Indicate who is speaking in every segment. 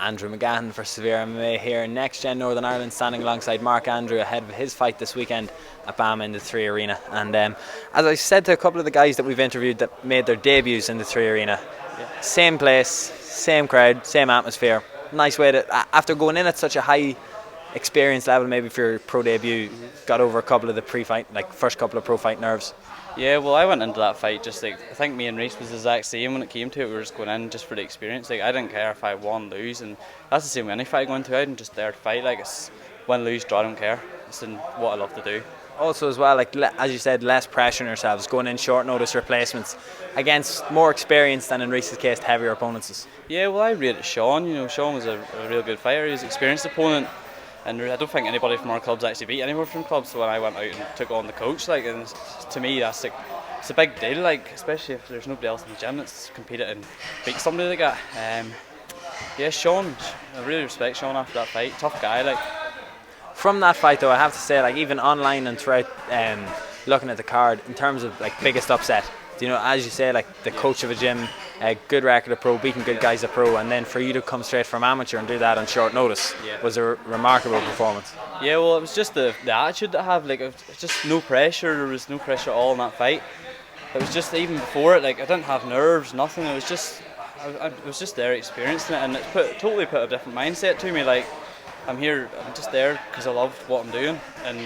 Speaker 1: Andrew McGahan for SevereMMA here in Next Gen Northern Ireland, standing alongside Mark Andrew ahead of his fight this weekend at BAMMA in the 3 Arena. And as I said to a couple of the guys that we've interviewed that made their debuts in the 3 Arena, same place, same crowd, same atmosphere. Nice way to, after going in at such a high experience level, maybe for your pro debut, got over a couple of the pre-fight, first couple of pro fight nerves.
Speaker 2: Yeah, well, I went into that fight just I think me and Reese was the exact same when it came to it. We were just going in just for the experience. I didn't care if I won, lose, and that's the same with any fight I go into. I'm just there to fight. It's win, lose, draw. I don't care. It's what I love to do.
Speaker 1: Also, as well, as you said, less pressure on yourselves, going in short notice replacements against more experienced and in Reese's case heavier opponents.
Speaker 2: Yeah, well, I rated Sean. Sean was a real good fighter. He was an experienced opponent. And I don't think anybody from our clubs actually beat anyone from clubs. So when I went out and took on the coach, and to me that's it's a big deal. Especially if there's nobody else in the gym that's competed and beat somebody like that. Yeah, Sean, I really respect Sean after that fight. Tough guy.
Speaker 1: From that fight though, I have to say, even online and throughout looking at the card, in terms of biggest upset, as you say, the coach of a gym, a good record of pro, beating good guys at pro, and then for you to come straight from amateur and do that on short notice was a remarkable performance.
Speaker 2: Yeah, well, it was just the attitude that I have. It was just no pressure. There was no pressure at all in that fight. It was just even before it, I didn't have nerves, nothing. It was just I was just there experiencing it, and it totally put a different mindset to me. I'm just there because I love what I'm doing, and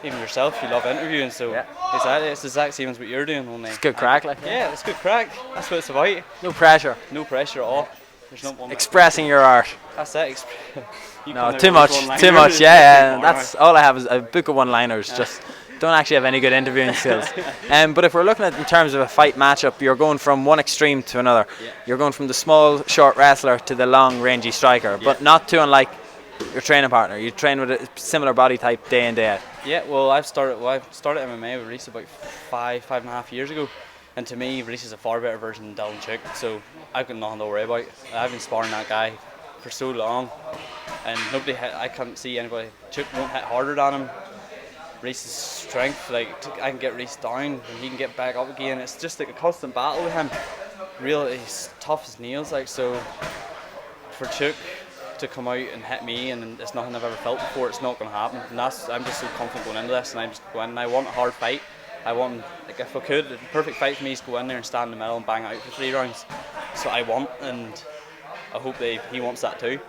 Speaker 2: even yourself, you love interviewing, so exactly, it's the exact same as what you're doing. Only
Speaker 1: it's good crack,
Speaker 2: yeah, it's good crack. That's what it's about.
Speaker 1: No pressure.
Speaker 2: No pressure at all. There's not one
Speaker 1: expressing your art.
Speaker 2: That's it.
Speaker 1: No, too much. Yeah. That's all I have is a book of one-liners. Just don't actually have any good interviewing skills. But if we're looking at it in terms of a fight matchup, you're going from one extreme to another. You're going from the small, short wrestler to the long, rangy striker, but not too unlike your training partner. You train with a similar body type day in, day out.
Speaker 2: Yeah, well, I started MMA with Reese about 5.5 years ago, and to me, Reese is a far better version than Dylan Chook, so I've got nothing to worry about. I've been sparring that guy for so long, and I can't see anybody. Chook won't hit harder than him. Reese's strength, I can get Reese down and he can get back up again. It's just a constant battle with him. Really, he's tough as nails. So for Chook to come out and hit me, and it's nothing I've ever felt before, it's not going to happen. And I'm just so confident going into this, and I'm just going in. I want a hard fight. I want, if I could, the perfect fight for me is to go in there and stand in the middle and bang out for 3 rounds. So I want, and I hope he wants that too,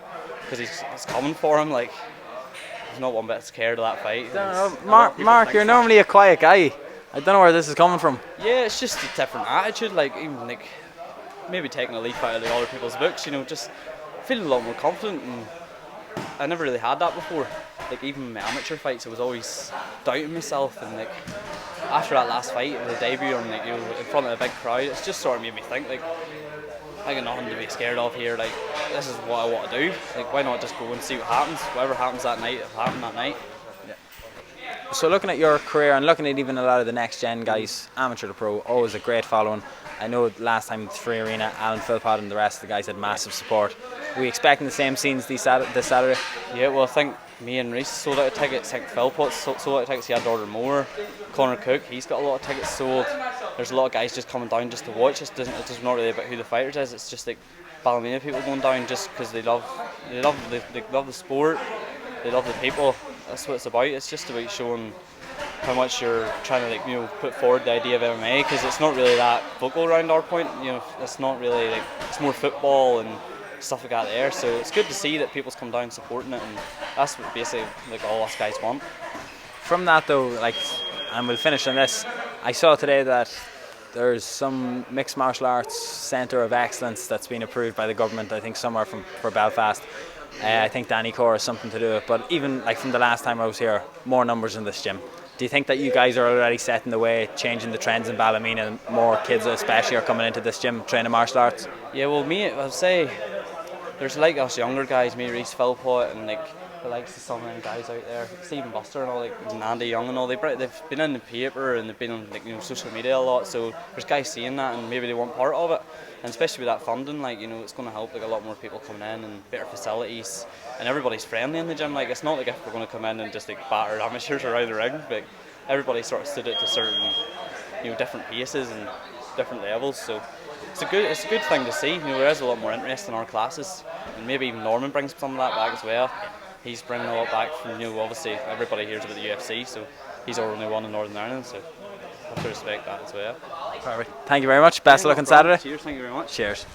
Speaker 2: because it's coming for him. He's not one bit scared of that fight.
Speaker 1: Mark, you're normally a quiet guy. I don't know where this is coming from.
Speaker 2: Yeah, it's just a different attitude. Maybe taking a leaf out of the other people's books. Just feeling a lot more confident, and I never really had that before. Even in my amateur fights, I was always doubting myself, and after that last fight, the debut, and in front of a big crowd, it's just sort of made me think I got nothing to be scared of here. This is what I want to do. Why not just go and see what happens? Whatever happens that night, it'll happen that night.
Speaker 1: So looking at your career and looking at even a lot of the next gen guys, amateur to pro, always a great following. I know last time at the 3 Arena, Alan Philpott and the rest of the guys had massive support. Are we expecting the same scenes this Saturday?
Speaker 2: Yeah, well, I think me and Reese sold out of tickets. I think Philpott sold out of tickets. He had to order more. Connor Cook, he's got a lot of tickets sold. There's a lot of guys just coming down just to watch. It's not really about who the fighters is. It's just Ballymena people going down just because they love the sport. They love the people. That's what it's about. It's just about showing how much you're trying to put forward the idea of MMA, because it's not really that vocal around our point. It's not really it's more football and stuff like that there. So it's good to see that people's come down supporting it, and that's what basically all us guys want.
Speaker 1: From that though, and we'll finish on this. I saw today that there's some mixed martial arts centre of excellence that's been approved by the government. I think somewhere for Belfast. I think Danny Core has something to do with it. But even from the last time I was here, more numbers in this gym. Do you think that you guys are already setting the way, changing the trends in Ballymena, and more kids especially are coming into this gym training martial arts? Yeah, well,
Speaker 2: I'd say there's us younger guys, me, Reese, Philpott, and the likes of some of them guys out there, Stephen Buster and all, and Andy Young and all. They've been in the paper and they've been on social media a lot. So there's guys seeing that and maybe they want part of it. And especially with that funding, it's going to help a lot more people coming in and better facilities. And everybody's friendly in the gym. It's not if we're going to come in and just batter amateurs around the ring. But everybody sort of stood it to certain different paces and different levels. So it's a good thing to see. You know, there is a lot more interest in our classes, and maybe even Norman brings some of that back as well. He's bringing a lot back from, you know, obviously everybody hears about the UFC, so he's our only one in Northern Ireland, so I have to respect that as well.
Speaker 1: Perfect. Thank you very much. Best of luck on Saturday.
Speaker 2: Cheers, thank you very much.
Speaker 1: Cheers.